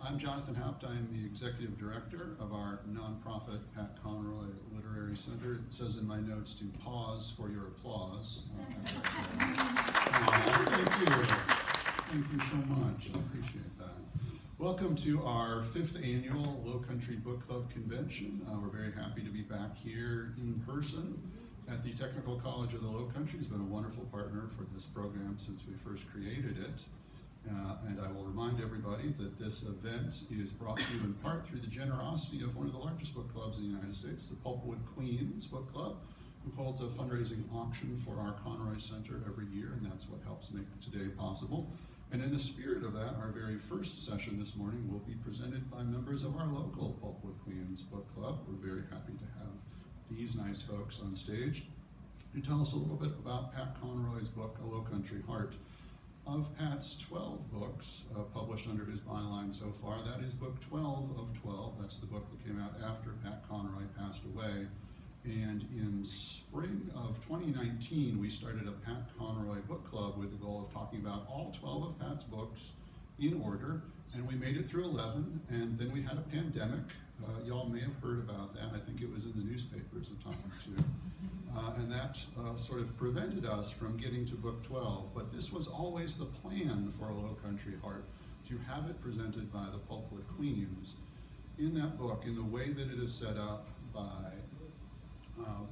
I'm Jonathan Haupt. I'm the executive director of our nonprofit Pat Conroy Literary Center. It says in my notes to pause for your applause. Thank you. Thank you so much. I appreciate that. Welcome to our 5th annual Lowcountry Book Club convention. We're very happy to be back here in person at the Technical College of the Lowcountry. It's been a wonderful partner for this program since we first created it. And I will remind everybody that this event is brought to you in part through the generosity of one of the largest book clubs in the United States, the Pulpwood Queens Book Club, who holds a fundraising auction for our Conroy Center every year, and that's what helps make today possible. And in the spirit of that, our very first session this morning will be presented by members of our local Pulpwood Queens Book Club. We're very happy to have these nice folks on stage to tell us a little bit about Pat Conroy's book, A Lowcountry Heart. Of Pat's 12 books published under his byline so far, that is book 12 of 12. That's the book that came out after Pat Conroy passed away. And in spring of 2019, we started a Pat Conroy book club with the goal of talking about all 12 of Pat's books in order, and we made it through 11, and then we had a pandemic. Y'all may have heard about that. I think it was in the newspapers a time or two. And that sort of prevented us from getting to book 12, but this was always the plan for A Lowcountry Heart, to have it presented by the Pulpwood Queens. In that book, in the way that it is set up by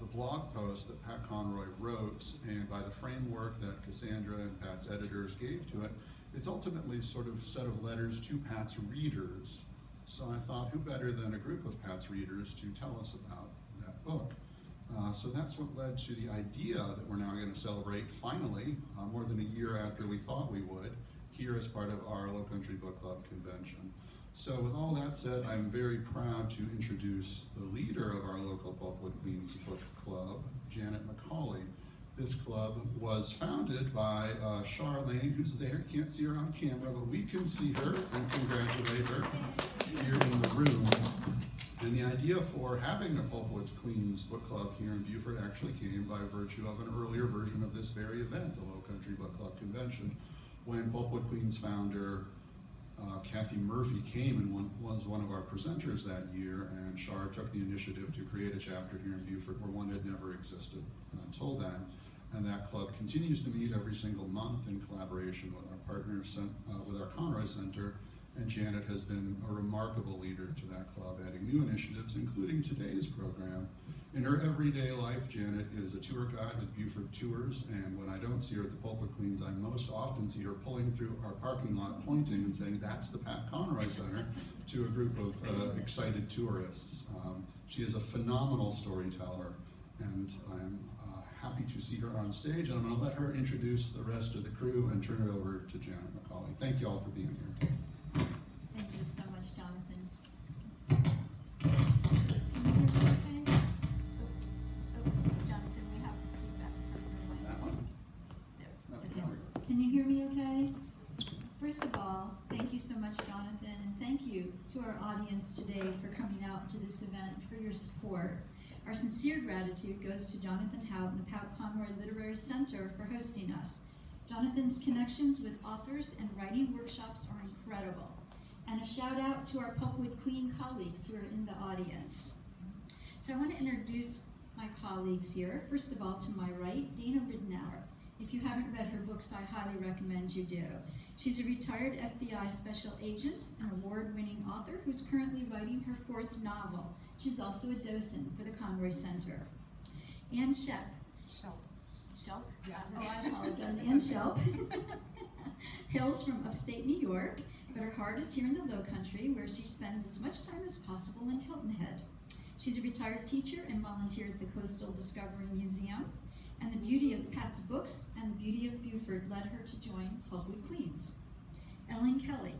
the blog post that Pat Conroy wrote, and by the framework that Cassandra and Pat's editors gave to it, it's ultimately sort of a set of letters to Pat's readers. So I thought, who better than a group of Pat's readers to tell us about that book? So that's what led to the idea that we're now going to celebrate, finally, more than a year after we thought we would, here as part of our Lowcountry Book Club convention. So with all that said, I'm very proud to introduce the leader of our local Pulpwood Queens Book Club, Janet McCauley. This club was founded by Charlene, who's there. Can't see her on camera, but we can see her and congratulate her here in the room. And the idea for having a Pulpwood Queens Book Club here in Beaufort actually came by virtue of an earlier version of this very event, the Lowcountry Book Club Convention, when Pulpwood Queens founder Kathy Murphy came and was one of our presenters that year, and Char took the initiative to create a chapter here in Beaufort where one had never existed until then. And that club continues to meet every single month in collaboration with our partners, with our Conroy Center, and Janet has been a remarkable leader to that club, adding new initiatives, including today's program. In her everyday life, Janet is a tour guide with Beaufort Tours, and when I don't see her at the Pulpwood Queens, I most often see her pulling through our parking lot, pointing and saying, "That's the Pat Conroy Center," to a group of excited tourists. She is a phenomenal storyteller, and I'm happy to see her on stage, and I'm going to let her introduce the rest of the crew and turn it over to Janet McCauley. Thank you all for being here. Thank you so much, Jonathan. Jonathan, we have feedback from That one? there. Okay. Okay. Can you hear me okay? First of all, thank you so much, Jonathan, and thank you to our audience today for coming out to this event, for your support. Our sincere gratitude goes to Jonathan Haupt and the Pat Conroy Literary Center for hosting us. Jonathan's connections with authors and writing workshops are incredible. And a shout out to our Pulpwood Queen colleagues who are in the audience. So I want to introduce my colleagues here. First of all, to my right, Dana Ridenour. If you haven't read her books, I highly recommend you do. She's a retired FBI special agent and award-winning author who's currently writing her 4th novel. She's also a docent for the Conroy Center. Ann Shep. Shelp? Yeah. Oh, I apologize. Ann Shelp hails from upstate New York, but her heart is here in the Lowcountry, where she spends as much time as possible in Hilton Head. She's a retired teacher and volunteered at the Coastal Discovery Museum, and the beauty of Pat's books and the beauty of Beaufort led her to join Pulpwood Queens. Ellen Kelly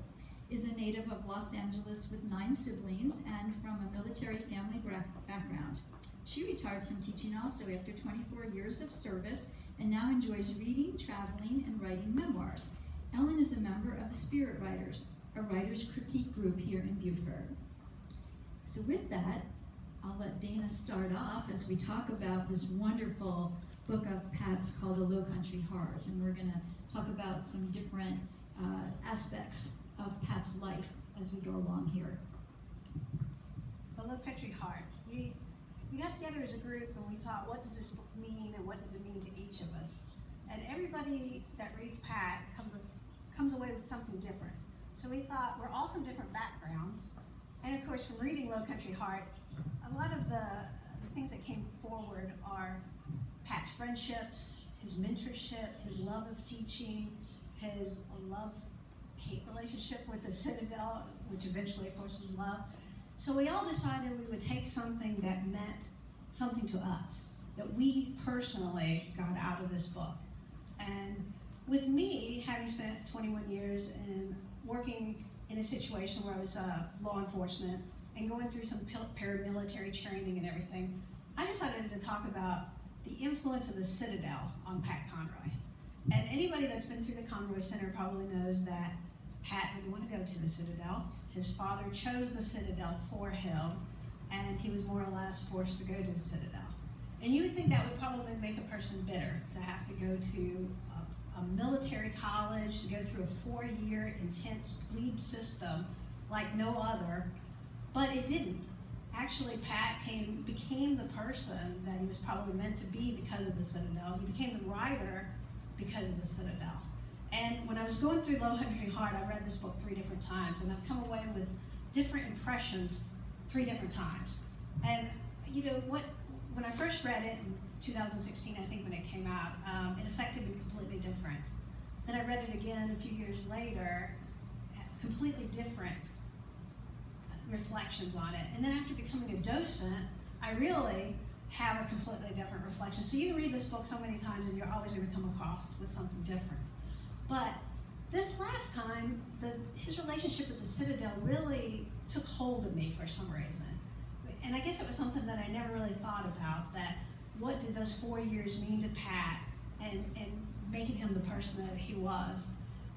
is a native of Los Angeles with 9 siblings and from a military family background. She retired from teaching also after 24 years of service and now enjoys reading, traveling, and writing memoirs. Ellen is a member of the Spirit Writers, a writer's critique group here in Beaufort. So with that, I'll let Dana start off as we talk about this wonderful book of Pat's called A Lowcountry Heart, and we're going to talk about some different aspects of Pat's life as we go along here. The Lowcountry Heart. We got together as a group and we thought, what does this book mean and what does it mean to each of us? And everybody that reads Pat comes away with something different. So we thought, we're all from different backgrounds. And of course, from reading Lowcountry Heart, a lot of the things that came forward are Pat's friendships, his mentorship, his love of teaching, his love-hate relationship with the Citadel, which eventually, of course, was love. So we all decided we would take something that meant something to us, that we personally got out of this book. And with me, having spent 21 years in working in a situation where I was law enforcement and going through some paramilitary training and everything, I decided to talk about the influence of the Citadel on Pat Conroy. And anybody that's been through the Conroy Center probably knows that Pat didn't want to go to the Citadel. His father chose the Citadel for him, and he was more or less forced to go to the Citadel. And you would think that would probably make a person bitter, to have to go to a military college, to go through a 4-year intense plebe system like no other, but it didn't. Actually, Pat became the person that he was probably meant to be because of the Citadel. He became the writer because of the Citadel. And when I was going through Lowcountry Heart, I read this book 3 different times, and I've come away with different impressions 3 different times. And you know, when I first read it in 2016, I think when it came out, it affected me completely different. Then I read it again a few years later, completely different reflections on it. And then after becoming a docent, I really have a completely different reflection. So you can read this book so many times and you're always going to come across with something different. But this last time, his relationship with the Citadel really took hold of me for some reason. And I guess it was something that I never really thought about, that what did those 4 years mean to Pat and making him the person that he was.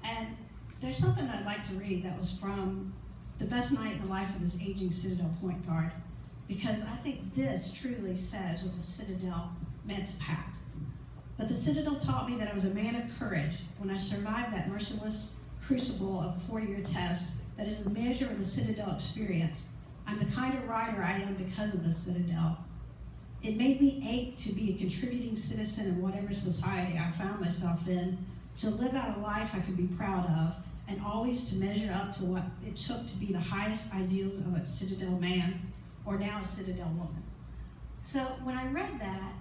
And there's something I'd like to read that was from The Best Night in the Life of This Aging Citadel Point Guard, because I think this truly says what the Citadel meant to Pat. But the Citadel taught me that I was a man of courage when I survived that merciless crucible of a 4-year test that is the measure of the Citadel experience. I'm the kind of writer I am because of the Citadel. It made me ache to be a contributing citizen in whatever society I found myself in, to live out a life I could be proud of, and always to measure up to what it took to be the highest ideals of a Citadel man, or now a Citadel woman. So when I read that,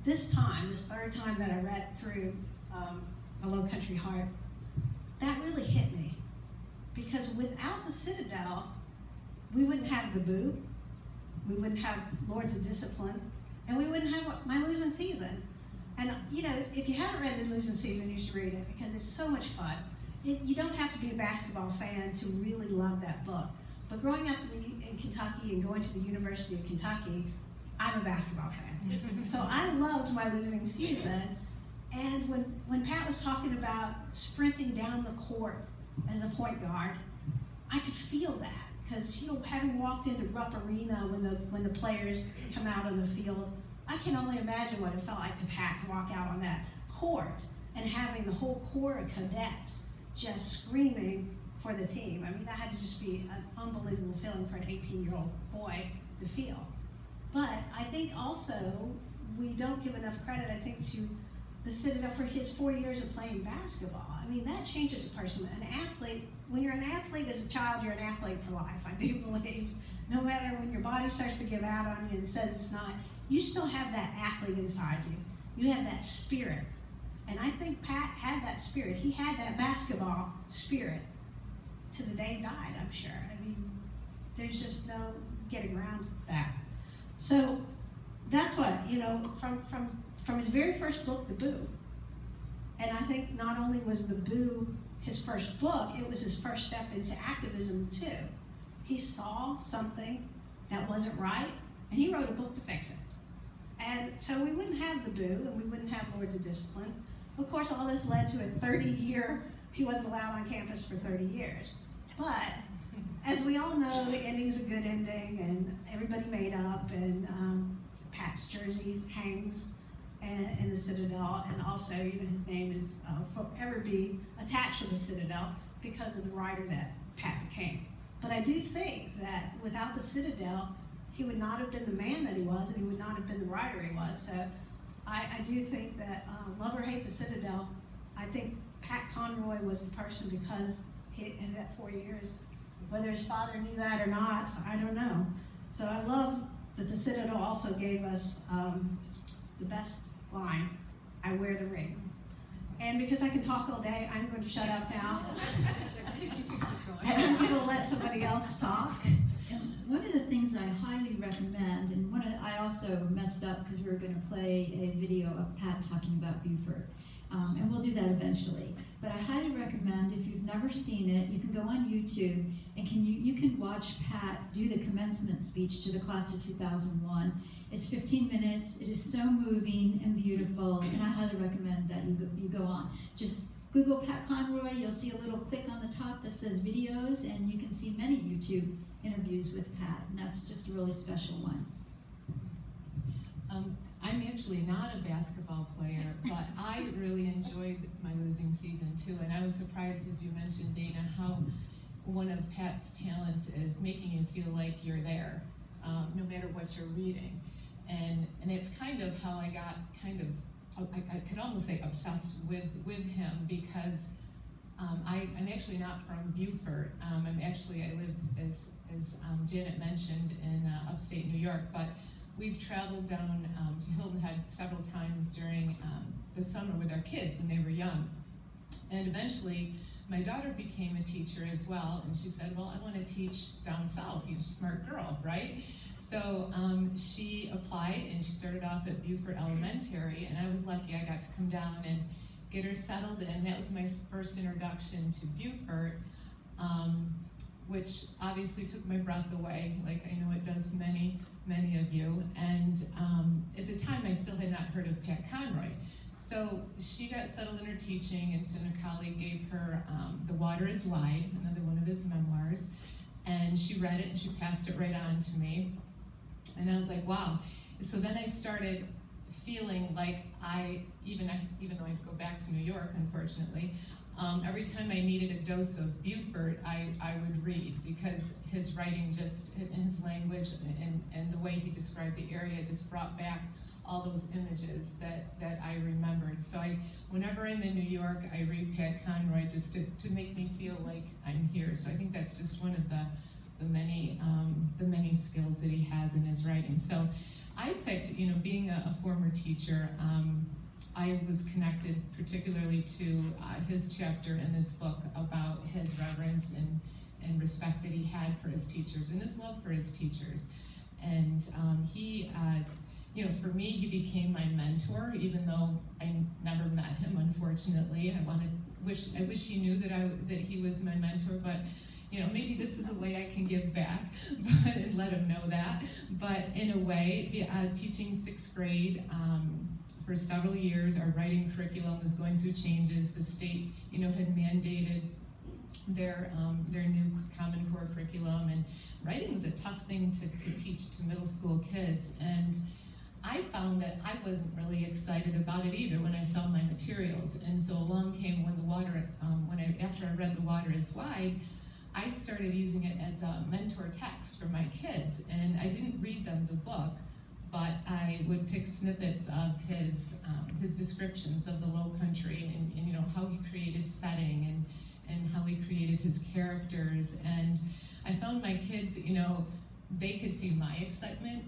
this 3rd time that I read through A Lowcountry Heart, that really hit me. Because without the Citadel, we wouldn't have the Boo, we wouldn't have Lords of Discipline, and we wouldn't have My Losing Season. And you know, if you haven't read The Losing Season, you should read it because it's so much fun. You don't have to be a basketball fan to really love that book. But growing up in Kentucky and going to the University of Kentucky, I'm a basketball fan. So I loved My Losing Season. And when Pat was talking about sprinting down the court as a point guard, I could feel that. Because, you know, having walked into Rupp Arena when the players come out on the field, I can only imagine what it felt like to Pat to walk out on that court and having the whole corps of cadets just screaming for the team. I mean, that had to just be an unbelievable feeling for an 18-year-old boy to feel. But I think also we don't give enough credit, I think, to the Citadel for his 4 years of playing basketball. I mean, that changes a person. An athlete, when you're an athlete as a child, you're an athlete for life, I do believe. No matter when your body starts to give out on you and says it's not, you still have that athlete inside you. You have that spirit. And I think Pat had that spirit. He had that basketball spirit to the day he died, I'm sure. I mean, there's just no getting around that. So that's what, you know, from his very first book, The Boo. And I think not only was The Boo his first book, it was his first step into activism too. He saw something that wasn't right, and he wrote a book to fix it. And so we wouldn't have The Boo, and we wouldn't have Lords of Discipline. Of course, all this led to a 30-year, he wasn't allowed on campus for 30 years. But as we all know, the ending's a good ending, and everybody made up, and Pat's jersey hangs in the Citadel, and also, you know, his name is forever be attached to the Citadel because of the writer that Pat became. But I do think that without the Citadel, he would not have been the man that he was, and he would not have been the writer he was. So I do think that, love or hate the Citadel, I think Pat Conroy was the person, because in that 4 years, whether his father knew that or not, I don't know. So I love that the Citadel also gave us the best line, I wear the ring. And because I can talk all day, I'm going to shut up now. I think you should keep going. And I'm going to let somebody else talk. And one of the things I highly recommend, and I also messed up because we were going to play a video of Pat talking about Beaufort, and we'll do that eventually. But I highly recommend, if you've never seen it, you can go on YouTube and you can watch Pat do the commencement speech to the class of 2001. It's 15 minutes. It is so moving and beautiful, and I highly recommend that you go on. Just Google Pat Conroy. You'll see a little click on the top that says videos, and you can see many YouTube interviews with Pat, and that's just a really special one. I'm actually not a basketball player, but I really enjoyed my losing season too, and I was surprised, as you mentioned, Dana, how one of Pat's talents is making you feel like you're there, no matter what you're reading. And it's kind of how I got I could almost say obsessed with him, because I'm actually not from Beaufort. I live, as Janet mentioned, in upstate New York, but we've traveled down to Hilton Head several times during the summer with our kids when they were young. And eventually, my daughter became a teacher as well, and she said, well, I want to teach down south. You're a smart girl, right? So she applied, and she started off at Beaufort Elementary, and I was lucky I got to come down and get her settled in. That was my first introduction to Beaufort, which obviously took my breath away, like I know it does many of you. And at the time, I still had not heard of Pat Conroy. So she got settled in her teaching, and so McCauley gave her The Water is Wide, another one of his memoirs, and she read it and she passed it right on to me. And I was like, wow. So then I started feeling like even though I go back to New York, unfortunately, every time I needed a dose of Beaufort, I would read, because his writing just, and his language and the way he described the area just brought back all those images that I remembered. So whenever I'm in New York, I read Pat Conroy just to make me feel like I'm here. So I think that's just one of the many skills that he has in his writing. So I picked, being a former teacher, I was connected particularly to his chapter in this book about his reverence and respect that he had for his teachers and his love for his teachers. And he, for me, he became my mentor, even though I never met him, unfortunately. I wish he knew that he was my mentor, but maybe this is a way I can give back and let him know that. But in a way, teaching 6th grade for several years, our writing curriculum was going through changes. The state, had mandated their new Common Core curriculum, and writing was a tough thing to teach to middle school kids. And I found that I wasn't really excited about it either when I saw my materials. And so along came after I read The Water is Wide, I started using it as a mentor text for my kids. And I didn't read them the book, but I would pick snippets of his descriptions of the Lowcountry and how he created setting and how he created his characters. And I found my kids, they could see my excitement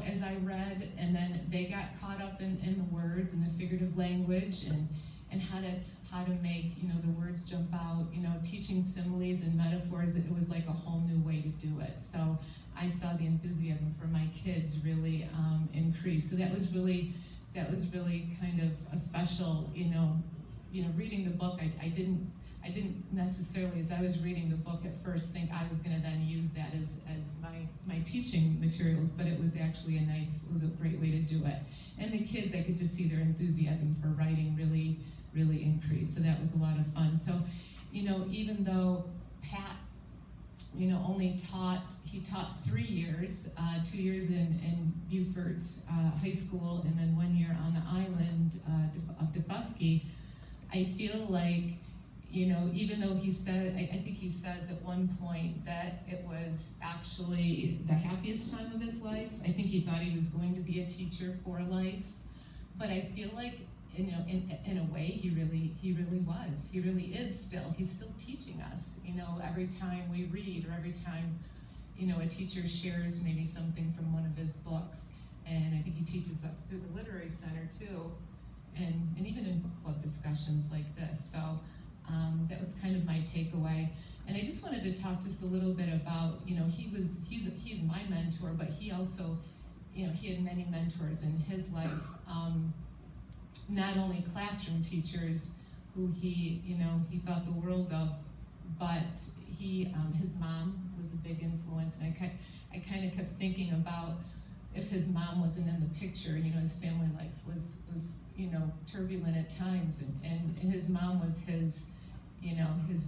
as I read, and then they got caught up in the words and the figurative language and how to make the words jump out. Teaching similes and metaphors, it was like a whole new way to do it. So I saw the enthusiasm for my kids really increase. So that was really kind of a special, reading the book. I didn't necessarily, as I was reading the book at first, think I was going to then use that as my teaching materials, but it was actually it was a great way to do it. And the kids, I could just see their enthusiasm for writing really increase. So that was a lot of fun. So, even though Pat, only taught 3 years, 2 years in Beaufort High School, and then 1 year on the island of Defusky, I feel like, even though he said, I think he says at one point that it was actually the happiest time of his life. I think he thought he was going to be a teacher for life. But I feel like, in a way, he really was. He really is still. He's still teaching us. Every time we read, or every time, a teacher shares maybe something from one of his books, and I think he teaches us through the Literary Center too, and even in book club discussions like this. So that was kind of my takeaway. And I just wanted to talk just a little bit about, he's my mentor, but he also, he had many mentors in his life. Not only classroom teachers who he thought the world of, but his mom was a big influence. And I kind of kept thinking about if his mom wasn't in the picture, his family life was turbulent at times, and his mom was his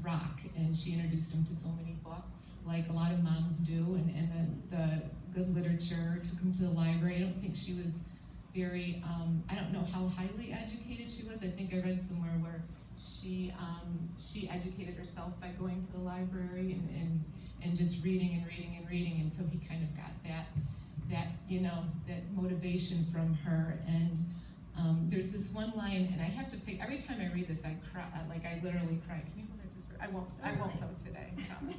rock, and she introduced him to so many books, like a lot of moms do, and the good literature, took him to the library. I don't think she was very, I don't know how highly educated she was. I think I read somewhere where she educated herself by going to the library and just reading and reading and reading, and so he kind of got that motivation from her. And there's this one line, and I have to pick, every time I read this, I cry, I literally cry. Can you hold it just for, I won't go today, I promise.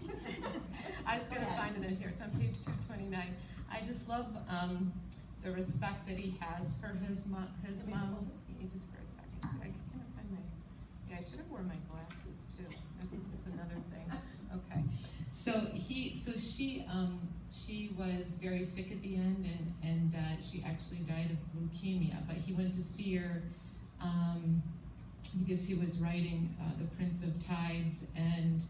I just gotta find it in here. It's on page 229. I just love the respect that he has for his mom. Just for a second. I can't find my, I should have worn my glasses too. That's another thing. Okay. So she was very sick at the end, and she actually died of leukemia. But he went to see her because he was writing The Prince of Tides, and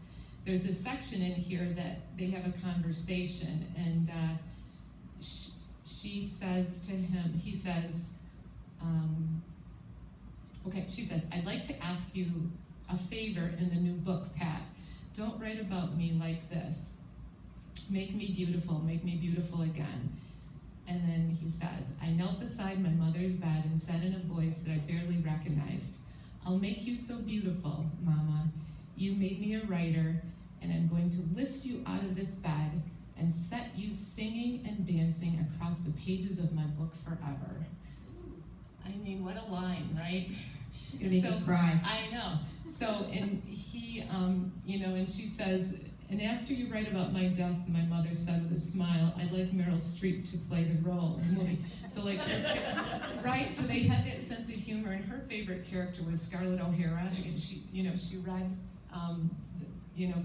there's this section in here that they have a conversation, and she says to him, he says, she says, "I'd like to ask you a favor in the new book, Pat. Don't write about me like this. Make me beautiful again." And then he says, "I knelt beside my mother's bed and said in a voice that I barely recognized, 'I'll make you so beautiful, Mama. You made me a writer, and I'm going to lift you out of this bed and set you singing and dancing across the pages of my book forever.'" I mean, what a line, right? You're gonna make me cry. I know. So, and he, and she says, "And after you write about my death," my mother said with a smile, "I'd like Meryl Streep to play the role in the movie." So like, right? So they had that sense of humor, and her favorite character was Scarlett O'Hara, and she read,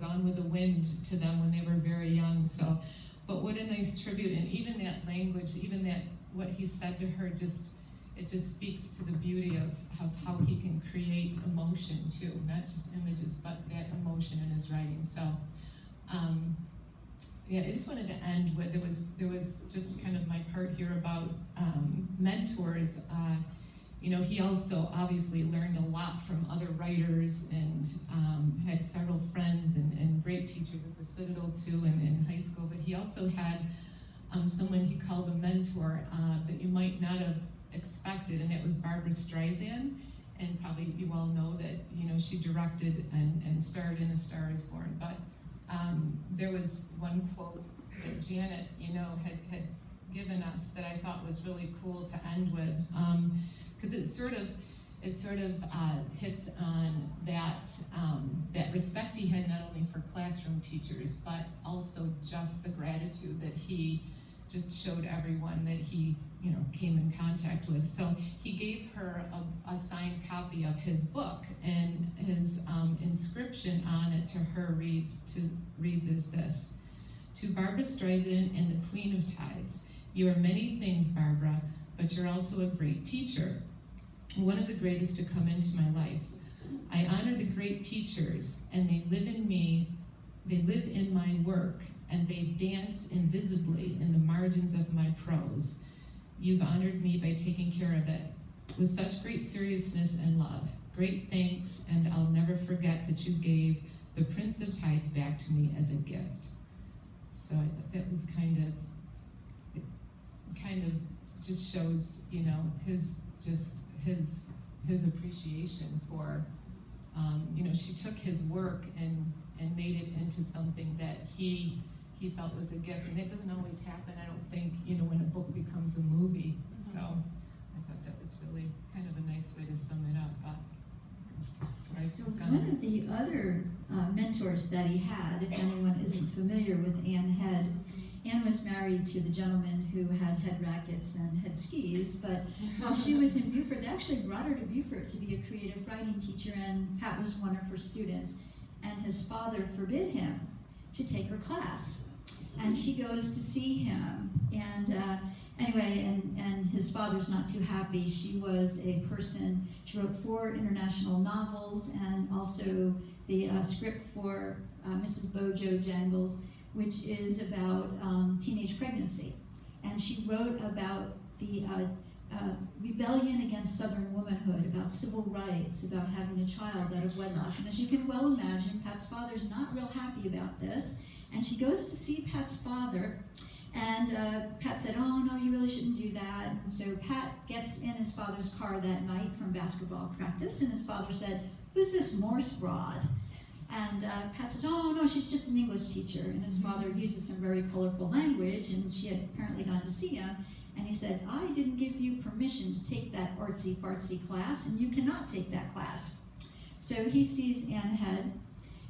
Gone with the Wind to them when they were very young. So, but what a nice tribute, and even that language, even that what he said to her, it just speaks to the beauty of how he can create emotion too, not just images, but that emotion in his writing. So, I just wanted to end with, there was just kind of my part here about mentors. He also obviously learned a lot from other writers, and had several friends and great teachers at the Citadel too, and in high school. But he also had someone he called a mentor that you might not have expected, and it was Barbara Streisand. And probably you all know that she directed and starred in A Star Is Born. But there was one quote that Janet had given us that I thought was really cool to end with, because it sort of hits on that respect he had not only for classroom teachers, but also just the gratitude that he just showed everyone that he came in contact with. So he gave her a signed copy of his book, and his inscription on it to her reads as this: "To Barbara Streisand and the Queen of Tides, you are many things, Barbara, but you're also a great teacher. One of the greatest to come into my life. I honor the great teachers, and they live in me, they live in my work, and they dance invisibly in the margins of my prose. You've honored me by taking care of it with such great seriousness and love. Great thanks, and I'll never forget that you gave the Prince of Tides back to me as a gift." So I thought that was kind of just shows, his appreciation for she took his work and made it into something that he felt was a gift. And that doesn't always happen, I don't think, when a book becomes a movie. So I thought that was really kind of a nice way to sum it up. So one of the other mentors that he had, if anyone isn't familiar with Ann Head, Ann was married to the gentleman who had head rackets and head skis, but while she was in Beaufort, they actually brought her to Beaufort to be a creative writing teacher, and Pat was one of her students, and his father forbid him to take her class. And she goes to see him, and and his father's not too happy. She was a person, she wrote 4 international novels, and also the script for Mrs. Bojo Jangles, which is about teenage pregnancy. And she wrote about the rebellion against Southern womanhood, about civil rights, about having a child out of wedlock. And as you can well imagine, Pat's father's not real happy about this. And she goes to see Pat's father, and Pat said, "Oh no, you really shouldn't do that." And so Pat gets in his father's car that night from basketball practice, and his father said, "Who's this Morse broad?" And Pat says, "Oh no, she's just an English teacher." And his father uses some very colorful language, and she had apparently gone to see him. And he said, "I didn't give you permission to take that artsy-fartsy class, and you cannot take that class." So he sees Ann Head,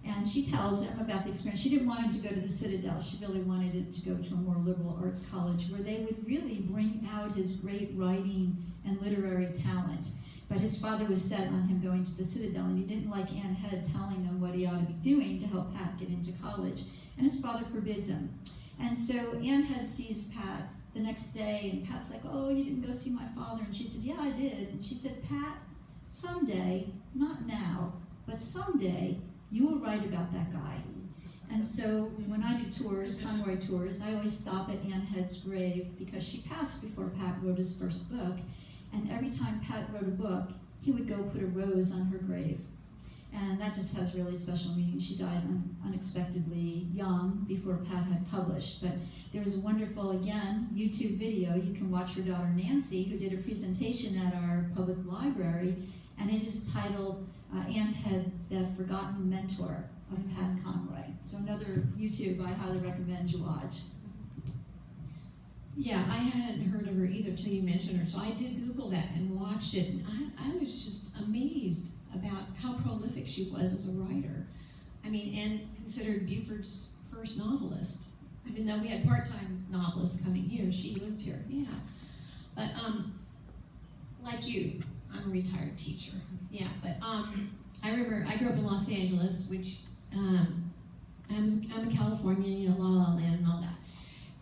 and she tells him about the experience. She didn't want him to go to the Citadel. She really wanted him to go to a more liberal arts college where they would really bring out his great writing and literary talent. But his father was set on him going to the Citadel, and he didn't like Ann Head telling him what he ought to be doing to help Pat get into college. And his father forbids him. And so Ann Head sees Pat the next day, and Pat's like, "Oh, you didn't go see my father?" And she said, "Yeah, I did." And she said, "Pat, someday, not now, but someday, you will write about that guy." And so when I do tours, Conroy tours, I always stop at Ann Head's grave because she passed before Pat wrote his first book. And every time Pat wrote a book, he would go put a rose on her grave. And that just has really special meaning. She died unexpectedly young before Pat had published. But there was a wonderful, again, YouTube video. You can watch her daughter Nancy, who did a presentation at our public library, and it is titled Ann Head, the Forgotten Mentor of Pat Conroy. So another YouTube I highly recommend you watch. Yeah, I hadn't heard of her either till you mentioned her, so I did Google that and watched it, and I was just amazed about how prolific she was as a writer. I mean, and considered Beaufort's first novelist. Even though we had part-time novelists coming here, she lived here, yeah. But like you, I'm a retired teacher, yeah. But I remember I grew up in Los Angeles, which I'm a Californian, La La Land and all that.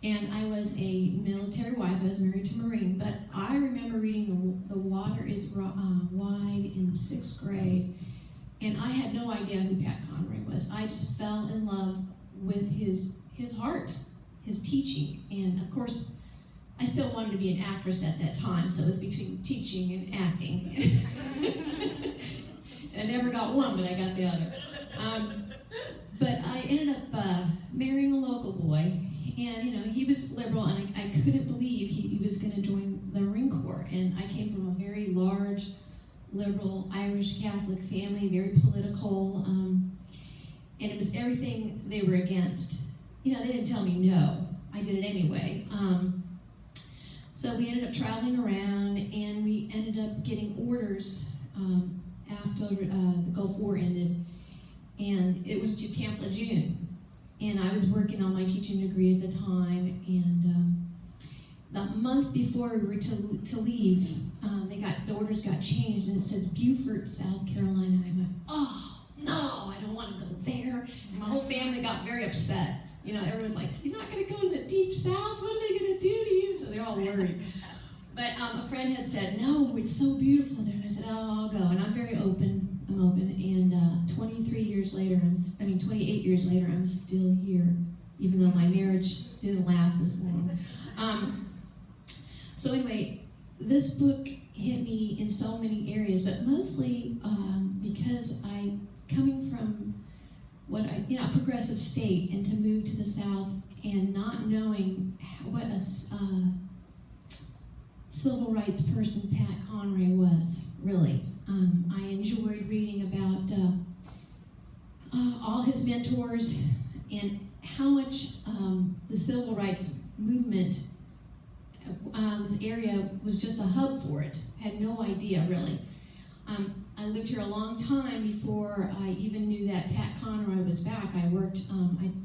And I was a military wife. I was married to a Marine. But I remember reading The Water is Wide in 6th grade, and I had no idea who Pat Conroy was. I just fell in love with his heart, his teaching. And of course, I still wanted to be an actress at that time, so it was between teaching and acting. And I never got one, but I got the other. But I ended up marrying a local boy. And, he was liberal, and I couldn't believe he was going to join the Marine Corps. And I came from a very large, liberal, Irish Catholic family, very political, and it was everything they were against. They didn't tell me no. I did it anyway. So we ended up traveling around, and we ended up getting orders after the Gulf War ended, and it was to Camp Lejeune. And I was working on my teaching degree at the time, and the month before we were to leave, the orders got changed, and it said Beaufort, South Carolina. And I went, "Oh no, I don't want to go there." And my whole family got very upset. Everyone's like, "You're not going to go to the deep South? What are they going to do to you?" So they're all worried. But a friend had said, "No, it's so beautiful there." And I said, "Oh, I'll go." And I'm very open. I'm open, and 28 years later, I'm still here, even though my marriage didn't last as long. So anyway, this book hit me in so many areas, but mostly because coming from a progressive state, and to move to the South and not knowing what a civil rights person Pat Conroy was, really. I enjoyed reading about all his mentors and how much the civil rights movement, this area was just a hub for it. Had no idea, really. I lived here a long time before I even knew that Pat Conroy was back. I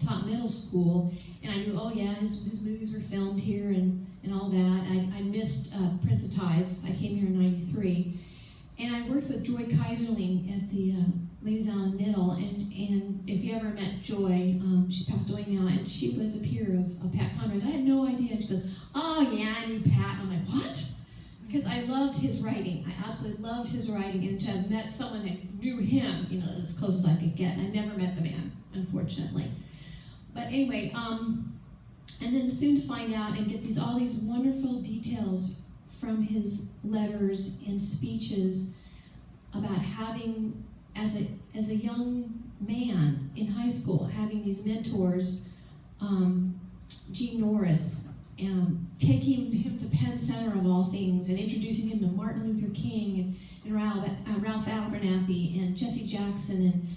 taught middle school, and I knew, oh yeah, his movies were filmed here and all that. I missed Prince of Tides. I came here in '93. And I worked with Joy Kaiserling at the Ladies Island Middle, and if you ever met Joy, she's passed away now, and she was a peer of Pat Conroy's. I had no idea. And she goes, oh yeah, I knew Pat. I'm like, what? Because I loved his writing. I absolutely loved his writing, and to have met someone that knew him, as close as I could get. I never met the man, unfortunately. But anyway, and then soon to find out and get all these wonderful details from his letters and speeches about having, as a young man in high school, having these mentors, Gene Norris, taking him to Penn Center of all things, and introducing him to Martin Luther King and Ralph Abernathy and Jesse Jackson,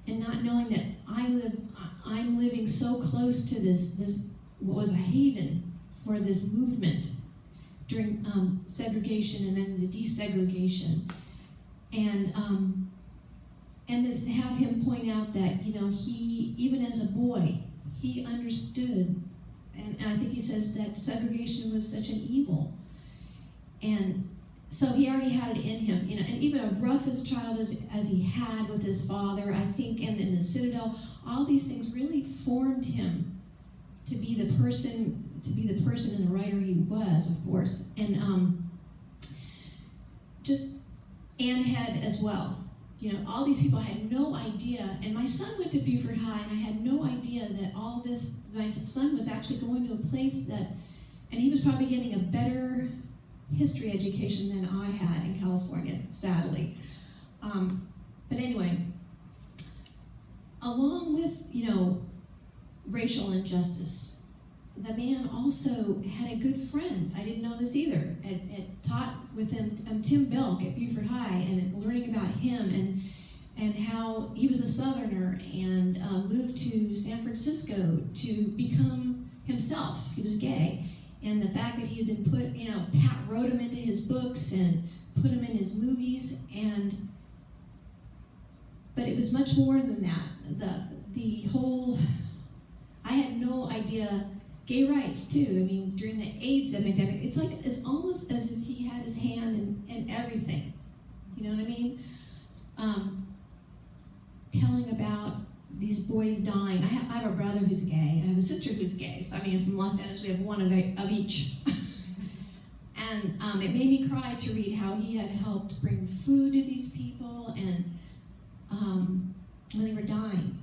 and not knowing that I'm living so close to this what was a haven for this movement during segregation and then the desegregation, and this, have him point out that he, even as a boy, he understood, and I think he says that segregation was such an evil, and so he already had it in him, and even a rough as child as he had with his father, I think, and in the Citadel, all these things really formed him to be the person and the writer he was, of course, and just Ann Head as well. All these people, I had no idea, and my son went to Beaufort High, and I had no idea that all this, my son was actually going to a place that, and he was probably getting a better history education than I had in California, sadly. But anyway, along with, racial injustice, the man also had a good friend. I didn't know this either. Had taught with him, Tim Belk at Beaufort High, and learning about him and how he was a Southerner and moved to San Francisco to become himself. He was gay. And the fact that he had been put, Pat wrote him into his books and put him in his movies, but it was much more than that. The whole, I had no idea. Gay rights too. I mean, during the AIDS epidemic, it's almost as if he had his hand in everything. You know what I mean? Telling about these boys dying. I have a brother who's gay. I have a sister who's gay. So I mean, from Los Angeles, we have one of each. And it made me cry to read how he had helped bring food to these people, and when they were dying.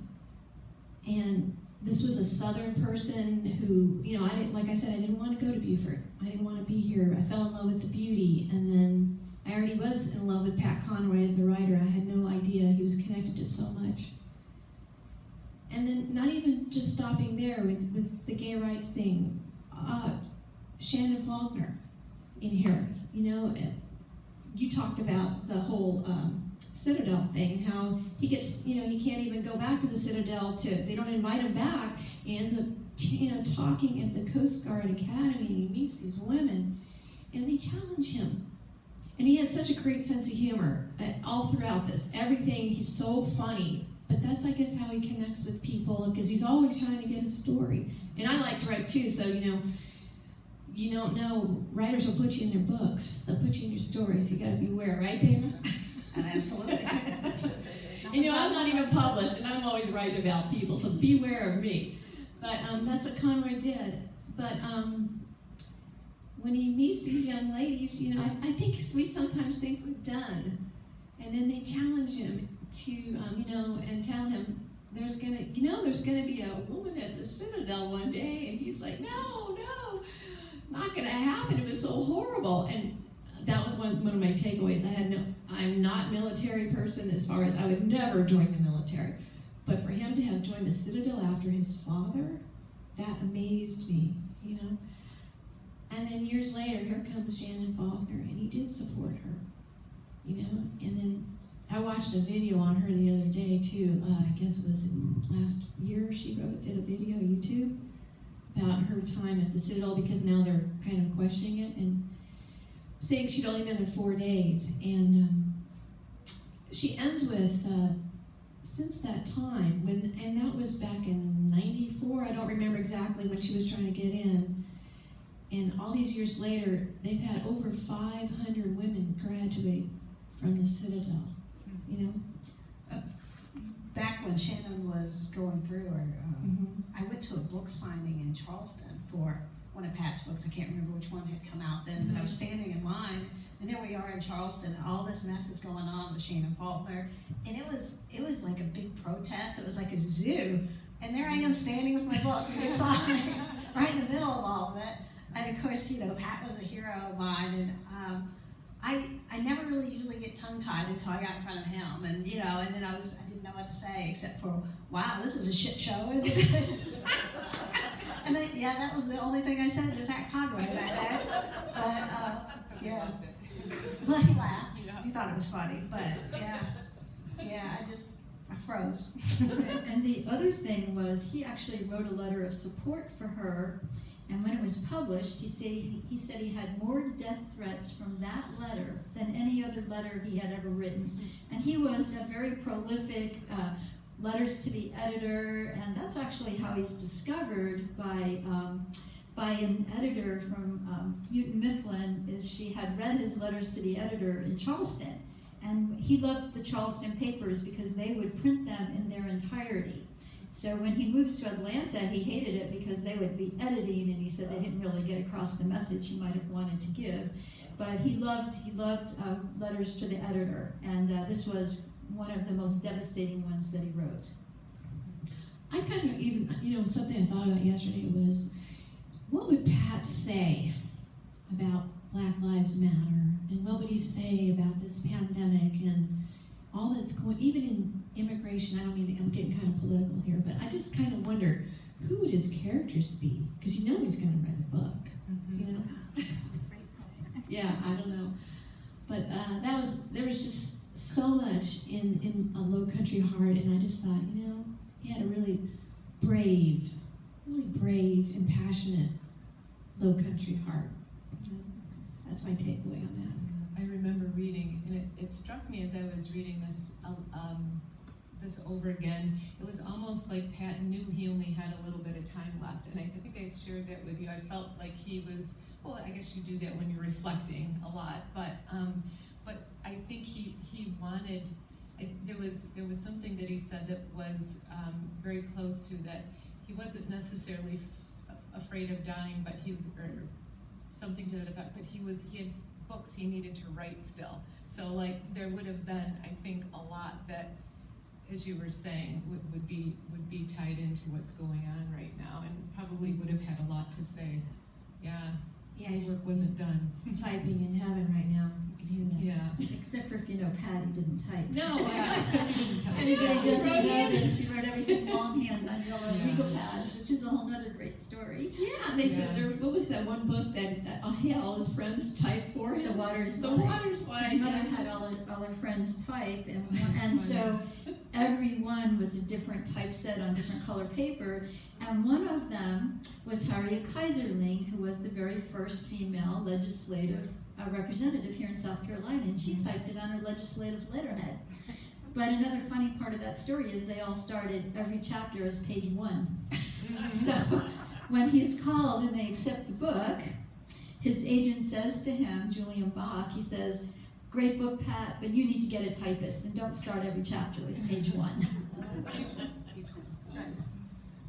And this was a Southern person who, I didn't, like I said, I didn't want to go to Beaufort. I didn't want to be here. I fell in love with the beauty, and then I already was in love with Pat Conroy as the writer. I had no idea he was connected to so much. And then not even just stopping there with the gay rights thing. Shannon Faulkner in here, you talked about the whole Citadel thing, and how he gets, he can't even go back to the Citadel they don't invite him back. He ends up, talking at the Coast Guard Academy, and he meets these women, and they challenge him. And he has such a great sense of humor all throughout this. Everything, he's so funny. But that's, I guess, how he connects with people, because he's always trying to get a story. And I like to write too, so, you don't know, writers will put you in their books. They'll put you in your stories. You gotta beware, right, Dana? Absolutely. And I'm not even published, and I'm always writing about people, so beware of me. But that's what Conroy did. But when he meets these young ladies, I think we sometimes think we're done. And then they challenge him to, and tell him there's gonna be a woman at the Citadel one day, and he's like, no, not gonna happen. It was so horrible. And that was one of my takeaways. I'm not a military person, as far as I would never join the military. But for him to have joined the Citadel after his father, that amazed me, And then years later, here comes Shannon Faulkner, and he did support her. you know. And then I watched a video on her the other day too. I guess it was in last year did a video, YouTube, about her time at the Citadel, because now they're kind of questioning it and saying she'd only been there 4 days. And she ends with, since that time, and that was back in '94, I don't remember exactly when she was trying to get in, and all these years later, they've had over 500 women graduate from the Citadel, you know? Back when Shannon was going through her, Mm-hmm. I went to a book signing in Charleston for one of Pat's books. I can't remember which one had come out then, but I was standing in line, and there we are in Charleston, and all this mess is going on with Shannon Faulkner, and it was like a big protest. It was like a zoo, and there I am standing with my book to get signed, right in the middle of all of it. And of course, you know, Pat was a hero of mine, and I never really usually get tongue-tied until I got in front of him, and you know, and then I didn't know what to say except for, wow, this is a shit show, isn't it? And then, yeah, that was the only thing I said to Pat Conroy that day. But yeah, well, he laughed. He thought it was funny, but yeah, I froze. And the other thing was, he actually wrote a letter of support for her, and when it was published, he said he had more death threats from that letter than any other letter he had ever written. And he was a very prolific letters to the editor, and that's actually how he's discovered by an editor from Houghton Mifflin. Is she had read his letters to the editor in Charleston, and he loved the Charleston papers because they would print them in their entirety. So when he moves to Atlanta, he hated it because they would be editing, and he said they didn't really get across the message he might have wanted to give. But he loved letters to the editor, and this was one of the most devastating ones that he wrote. I kind of even, you know, something I thought about yesterday was, what would Pat say about Black Lives Matter, and what would he say about this pandemic and all that's going, even in immigration? I don't mean, I'm getting kind of political here, but I just kind of wonder, who would his characters be? Because you know he's going to write a book, you know? Yeah, I don't know. But there was just so much in a Lowcountry heart, and I just thought, you know, he had a really brave and passionate Lowcountry heart. That's my takeaway on that. I remember reading, and it struck me as I was reading this over again. It was almost like Pat knew he only had a little bit of time left, and I think I shared that with you. I felt like he was, well, I guess you do that when you're reflecting a lot, but I think he wanted. There was something that he said that was very close to that. He wasn't necessarily afraid of dying, but he was, or something to that effect. But he had books he needed to write still. So like there would have been, I think, a lot that, as you were saying, would be tied into what's going on right now, and probably would have had a lot to say. Yeah, his work wasn't done. Typing in heaven right now. You can hear that. Yeah. Except for if you know Patty didn't type. No, except he didn't type. Anybody doesn't know this, he wrote everything longhand on yellow legal pads, which is a whole other great story. Yeah, they said what was that one book that he had all his friends type for him? The Water's The Wide. Water's Wide. His mother had all her friends type, and so every one was a different typeset on different color paper, and one of them was Harriet Kaiserling, who was the very first female legislative representative here in South Carolina, and she typed it on her legislative letterhead. But another funny part of that story is they all started every chapter as page 1. So when he's called and they accept the book, his agent says to him, Julian Bach, he says, "Great book, Pat, but you need to get a typist, and don't start every chapter with page 1.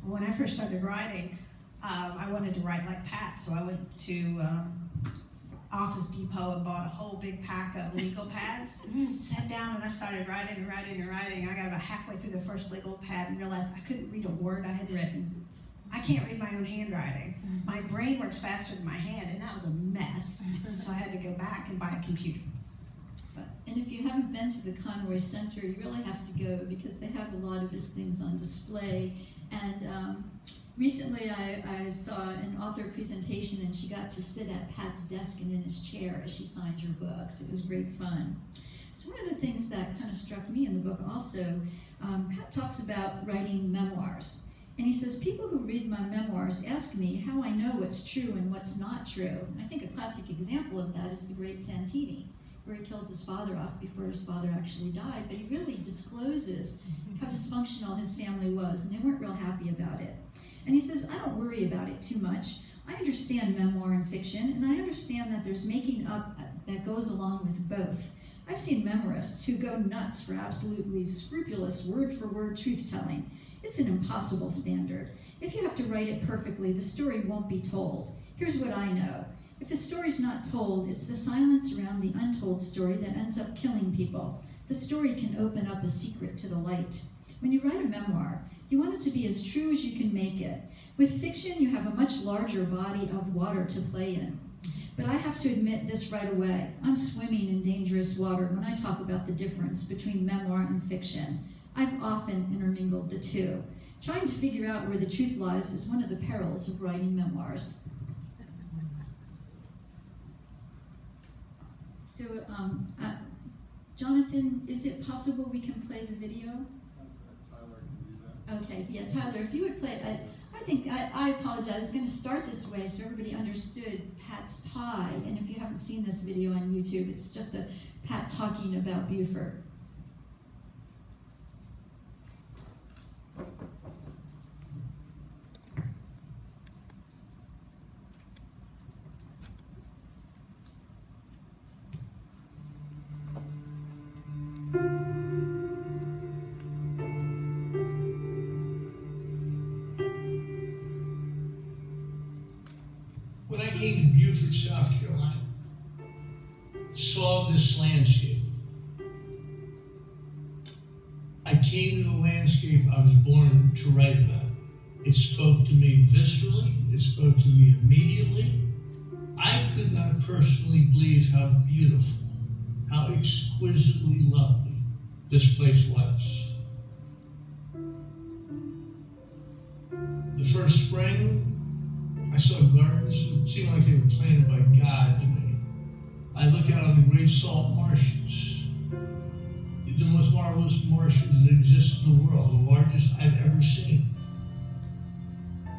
When I first started writing, I wanted to write like Pat, so I went to Office Depot and bought a whole big pack of legal pads. Sat down and I started writing. I got about halfway through the first legal pad and realized I couldn't read a word I had written. I can't read my own handwriting. My brain works faster than my hand, and that was a mess. So I had to go back and buy a computer. And if you haven't been to the Conroy Center, you really have to go because they have a lot of his things on display. And recently I saw an author presentation, and she got to sit at Pat's desk and in his chair as she signed her books. It was great fun. So one of the things that kind of struck me in the book also, Pat talks about writing memoirs. And he says, people who read my memoirs ask me how I know what's true and what's not true. And I think a classic example of that is the great Santini, where he kills his father off before his father actually died, but he really discloses how dysfunctional his family was, and they weren't real happy about it. And he says, I don't worry about it too much. I understand memoir and fiction, and I understand that there's making up that goes along with both. I've seen memoirists who go nuts for absolutely scrupulous word-for-word truth-telling. It's an impossible standard. If you have to write it perfectly, the story won't be told. Here's what I know. If a story's not told, it's the silence around the untold story that ends up killing people. The story can open up a secret to the light. When you write a memoir, you want it to be as true as you can make it. With fiction, you have a much larger body of water to play in. But I have to admit this right away. I'm swimming in dangerous water when I talk about the difference between memoir and fiction. I've often intermingled the two. Trying to figure out where the truth lies is one of the perils of writing memoirs. So, Jonathan, is it possible we can play the video? Tyler can do that. Okay, yeah, Tyler, if you would play, I apologize. I was going to start this way so everybody understood Pat's tie. And if you haven't seen this video on YouTube, it's just a Pat talking about Beaufort. When I came to Beaufort, South Carolina, saw this landscape. I came to the landscape I was born to write about. It spoke to me viscerally. It spoke to me immediately. I could not personally believe how beautiful, how exquisitely lovely this place was. The first spring, I saw gardens that seemed like they were planted by God to me. I look out on the great salt marshes, the most marvelous marshes that exist in the world, the largest I've ever seen.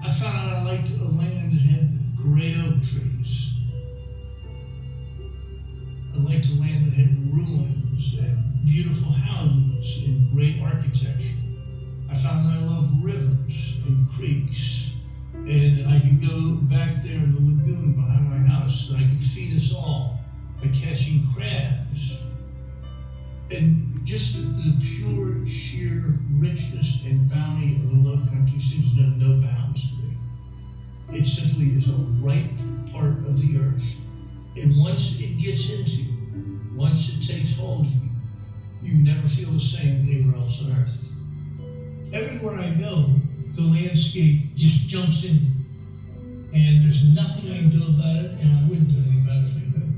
I found out I liked a land that had great oak trees. I liked a land that had ruins and beautiful houses and great architecture. I found I loved rivers and creeks. And I could go back there in the lagoon behind my house, and I could feed us all by catching crabs. And just the pure, sheer richness and bounty of the Lowcountry seems to know no bounds to me. It simply is a ripe part of the earth. And once it gets into you, once it takes hold of you, you never feel the same anywhere else on earth. Everywhere I go, the landscape just jumps in, and there's nothing I can do about it, and I wouldn't do anything about it if I could.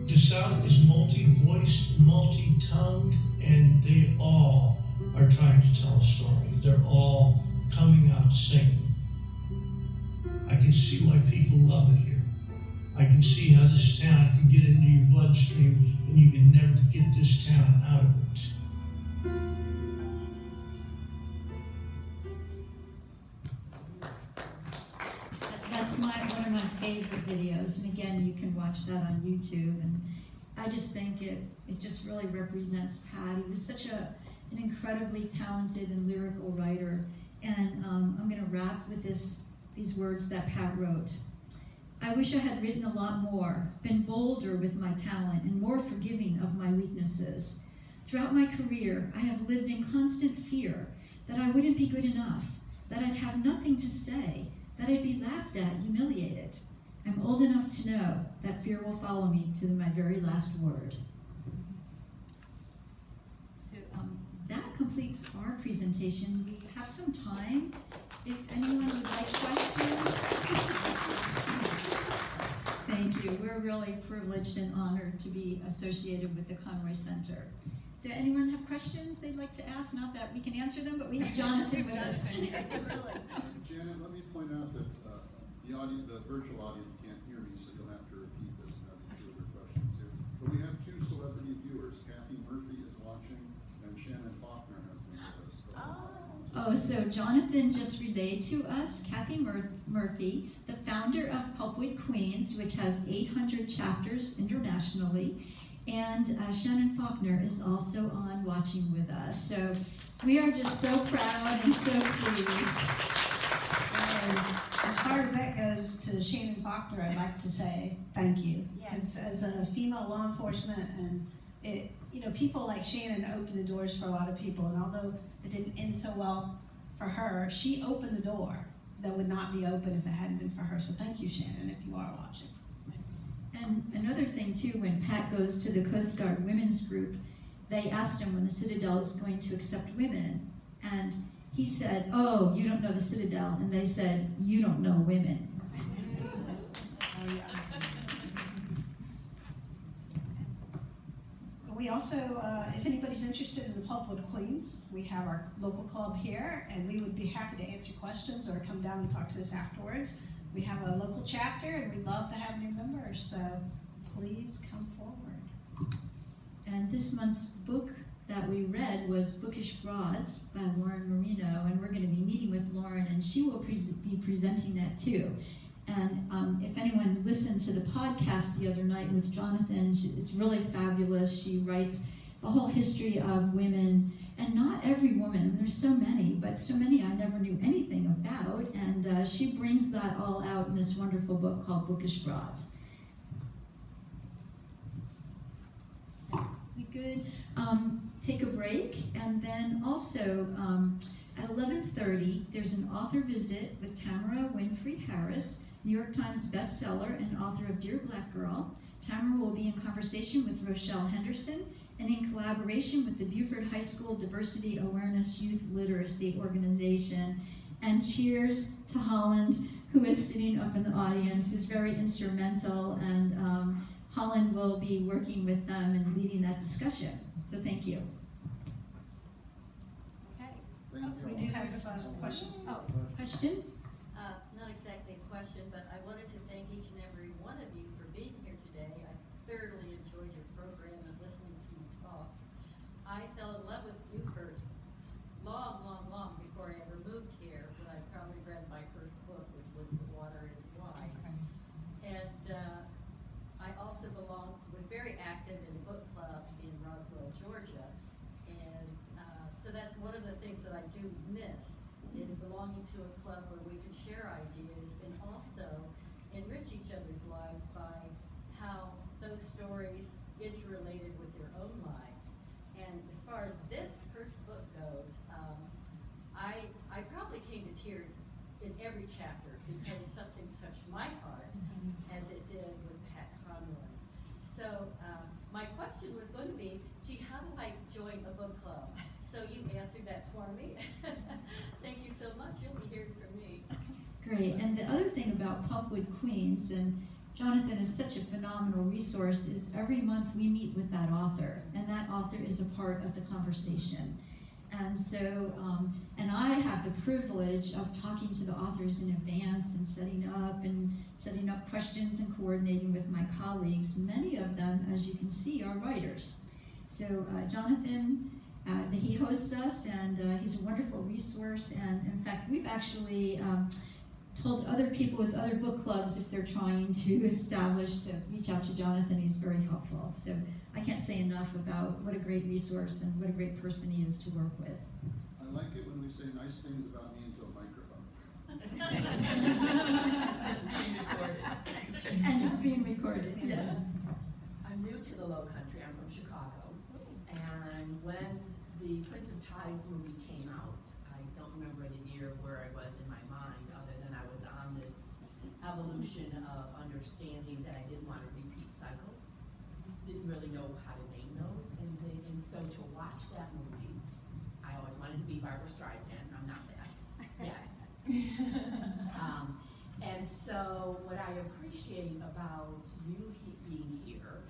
The South is multi-voiced, multi-tongued, and they all are trying to tell a story. They're all coming out singing. I can see why people love it here. I can see how this town can get into your bloodstream, and you can never get this town out of it. That's one of my favorite videos, and again, you can watch that on YouTube. And I just think it just really represents Pat. He was such an incredibly talented and lyrical writer. And I'm going to wrap with these words that Pat wrote. I wish I had written a lot more, been bolder with my talent, and more forgiving of my weaknesses. Throughout my career, I have lived in constant fear that I wouldn't be good enough, that I'd have nothing to say, that I'd be laughed at, humiliated. I'm old enough to know that fear will follow me to my very last word. So that completes our presentation. We have some time. If anyone would like questions. Thank you. We're really privileged and honored to be associated with the Conroy Center. So anyone have questions they'd like to ask? Not that we can answer them, but we have Jonathan with us. Janet, let me point out that the virtual audience can't hear me, so you'll have to repeat this and have each of your questions here. But we have Oh, so Jonathan just relayed to us Kathy Murphy, the founder of Pulpwood Queens, which has 800 chapters internationally, and Shannon Faulkner is also on watching with us. So we are just so proud and so pleased. And as far as that goes, to Shannon Faulkner, I'd like to say thank you. Because as a female law enforcement, and it, you know, people like Shannon open the doors for a lot of people, and although it didn't end so well for her, she opened the door that would not be open if it hadn't been for her. So thank you, Shannon, if you are watching. And another thing too, when Pat goes to the Coast Guard Women's Group, they asked him when the Citadel is going to accept women, and he said, "Oh, you don't know the Citadel," and they said, "You don't know women." We also, if anybody's interested in the Pulpwood Queens, we have our local club here, and we would be happy to answer questions or come down and talk to us afterwards. We have a local chapter, and we'd love to have new members, so please come forward. And this month's book that we read was Bookish Broads by Lauren Marino, and we're going to be meeting with Lauren, and she will be presenting that too. And if anyone listened to the podcast the other night with Jonathan, it's really fabulous. She writes the whole history of women, and not every woman, there's so many, but so many I never knew anything about, and she brings that all out in this wonderful book called Bookish Broads. So, we could take a break, and then also at 11:30, there's an author visit with Tamara Winfrey Harris, New York Times bestseller and author of Dear Black Girl. Tamara will be in conversation with Rochelle Henderson and in collaboration with the Beaufort High School Diversity Awareness Youth Literacy Organization. And cheers to Holland, who is sitting up in the audience, who's very instrumental, and Holland will be working with them and leading that discussion. So thank you. Okay. We do have a question. Question? Not exactly a question, but I wanted to thank each and every one of you for being here today. I thoroughly enjoyed your program and listening to you talk. I fell in love with Beaufort long before I ever moved here, when I probably read my first book, which was The Water is Wide. Okay. And I also was very active in book club in Roswell, Georgia. And so that's one of the things that I do miss, is belonging to a club where we can share ideas and also enrich each other's lives by how those stories interrelated with your own lives. And as far as this first book goes, I probably came to tears in every chapter because something touched my heart as it did with Pat Conroy's. So my question was going to be, gee, how do I join a book club? So you answered that for me. Thank you so much. You'll be hearing from me. Great. And the other thing about Pulpwood Queens, and Jonathan is such a phenomenal resource, is every month we meet with that author, and that author is a part of the conversation. And so, and I have the privilege of talking to the authors in advance and setting up questions and coordinating with my colleagues. Many of them, as you can see, are writers. So Jonathan, he hosts us, and he's a wonderful resource. And in fact, we've actually told other people with other book clubs, if they're trying to establish, to reach out to Jonathan. He's very helpful. So I can't say enough about what a great resource and what a great person he is to work with. I like it when we say nice things about me into a microphone. It's being recorded. And just being recorded, yes. I'm new to the Lowcountry. I'm from Chicago. And when the Prince of Tides movie came out, I don't remember the year where I was in my mind, other than I was on this evolution of understanding that I didn't want to repeat cycles. Didn't really know how to name those. And so to watch that movie, I always wanted to be Barbara Streisand. I'm not that yet. And so what I appreciate about you being here,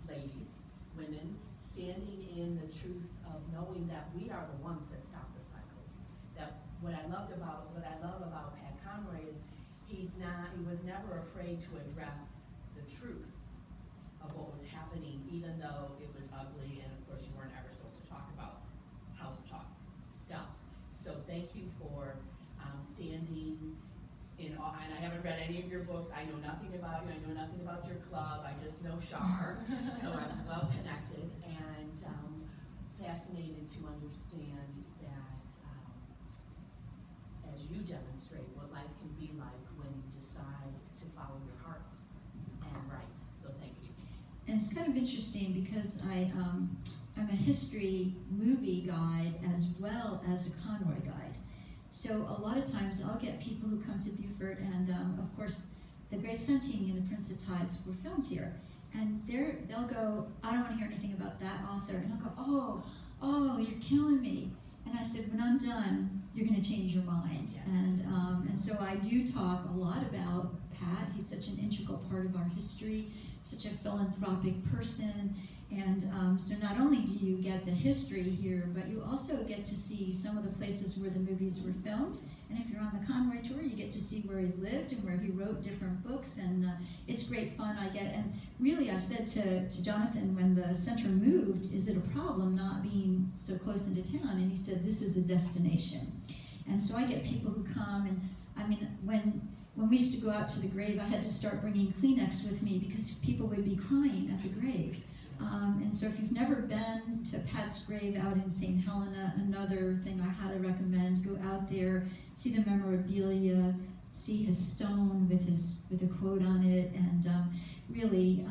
ladies, women, standing in the truth of knowing that we are the ones that stop the cycles. That what I love about Pat Conroy is he was never afraid to address the truth of what was happening, even though it was ugly, and of course you weren't ever supposed to talk about house talk stuff. So thank you for standing in all, and I haven't read any of your books. I know nothing about you. I know nothing about your club. I just know Shar. So I'm well connected and fascinated to understand that as you demonstrate what life can be like when you decide to follow your hearts and write. So thank you. And it's kind of interesting because I'm a history movie guide as well as a Conroy guide. So a lot of times I'll get people who come to Beaufort, and of course The Great Sentini and The Prince of Tides were filmed here. And they'll go, I don't want to hear anything about that author. And they'll go, oh, you're killing me. And I said, when I'm done, you're going to change your mind. Yes. And so I do talk a lot about Pat. He's such an integral part of our history, such a philanthropic person. And so not only do you get the history here, but you also get to see some of the places where the movies were filmed. And if you're on the Conroy tour, you get to see where he lived and where he wrote different books. And it's great fun. And really I said to Jonathan when the center moved, is it a problem not being so close into town? And he said, this is a destination. And so I get people who come, and I mean, when we used to go out to the grave, I had to start bringing Kleenex with me because people would be crying at the grave. And so if you've never been to Pat's grave out in St. Helena, another thing I highly recommend, go out there, see the memorabilia, see his stone with a quote on it, and really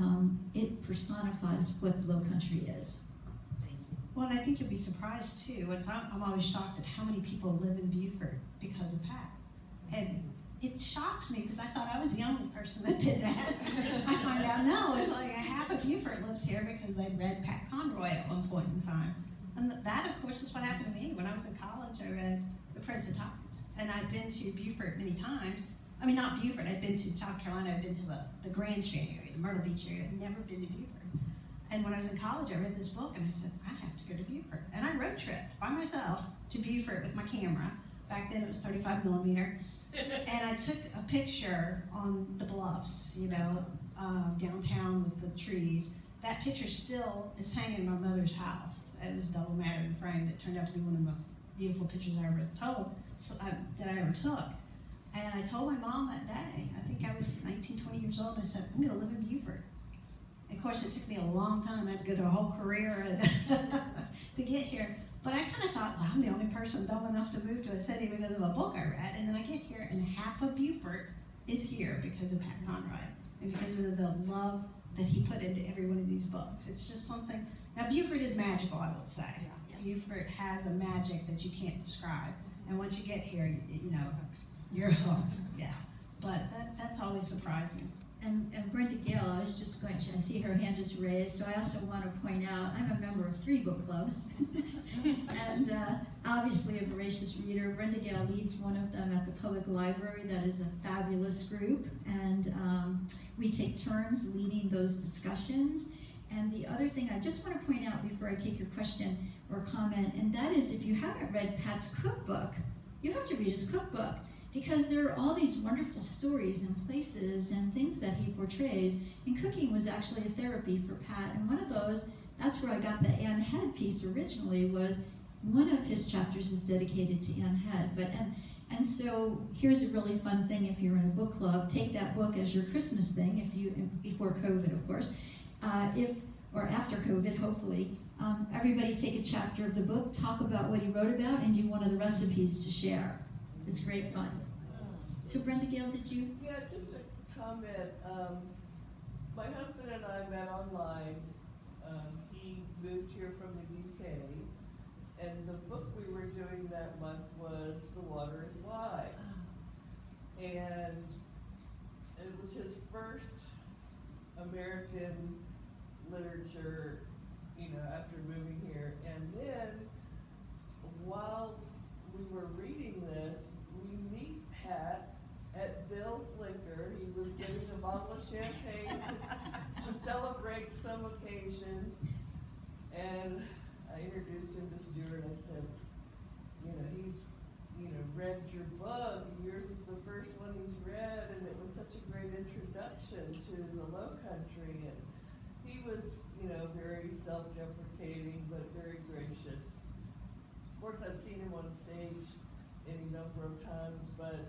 it personifies what the Lowcountry is. Thank you. Well, and I think you'll be surprised too. I'm always shocked at how many people live in Beaufort because of Pat. And it shocks me because I thought I was the only person that did that. I find out, no, it's like half of Beaufort lives here because they read Pat Conroy at one point in time. And that, of course, is what happened to me. When I was in college, I read The Prince of Tides. And I'd been to Beaufort many times. I mean, not Beaufort. I'd been to South Carolina. I'd been to the Grand Strand area, the Myrtle Beach area. I'd never been to Beaufort. And when I was in college, I read this book, and I said, I have to go to Beaufort. And I road tripped by myself to Beaufort with my camera. Back then, it was 35 millimeter. And I took a picture on the bluffs, downtown with the trees. That picture still is hanging in my mother's house. It was a double Madeline frame that turned out to be one of the most beautiful pictures I ever that I ever took. And I told my mom that day, I think I was 19, 20 years old, I said, I'm gonna live in Beaufort. Of course, it took me a long time. I had to go through a whole career to get here. But I kind of thought, well, I'm the only person dumb enough to move to a city because of a book I read. And then I get here, and half of Beaufort is here because of Pat Conrad and because of the love that he put into every one of these books. It's just something. Now, Beaufort is magical, I would say. Yeah, yes. Beaufort has a magic that you can't describe. And once you get here, you're hooked. Yeah. But that's always surprising. And Brenda Gale, I was just going to, I see her hand is raised, so I also want to point out, I'm a member of 3 book clubs, and obviously a voracious reader. Brenda Gale leads one of them at the public library. That is a fabulous group, and we take turns leading those discussions. And the other thing I just want to point out before I take your question or comment, and that is if you haven't read Pat's cookbook, you have to read his cookbook. Because there are all these wonderful stories and places and things that he portrays, and cooking was actually a therapy for Pat. And one of those, that's where I got the Anne Head piece originally, was one of his chapters is dedicated to Anne Head. And so here's a really fun thing if you're in a book club, take that book as your Christmas thing, before COVID, of course, or after COVID, hopefully. Everybody take a chapter of the book, talk about what he wrote about, and do one of the recipes to share. It's great fun. So Brenda Gale, did you? Yeah, just a comment. My husband and I met online. He moved here from the UK, and the book we were doing that month was The Water is Wide. And it was his first American literature, after moving here. And then, while we were reading this, we meet Pat at Bill's Liquor. He was getting a bottle of champagne to celebrate some occasion, and I introduced him to Stuart. I said, he's, read your book. Yours is the first one he's read, and it was such a great introduction to the Lowcountry. And he was, very self-deprecating, but very gracious. Of course, I've seen him on stage any number of times, but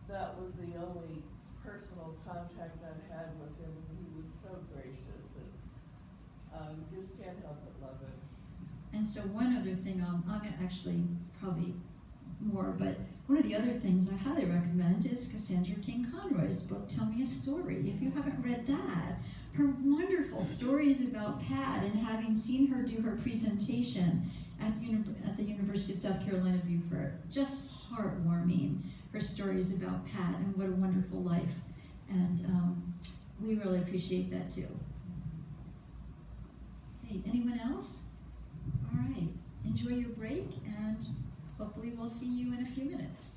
that was the only personal contact I had with him, and he was so gracious, and just can't help but love him. And so one other thing, I'm gonna actually probably more, but one of the other things I highly recommend is Cassandra King Conroy's book, Tell Me a Story. If you haven't read that, her wonderful stories about Pat, and having seen her do her presentation at the University of South Carolina, Beaufort, just heartwarming, her stories about Pat and what a wonderful life. And we really appreciate that too. Hey, anyone else? All right, enjoy your break, and hopefully we'll see you in a few minutes.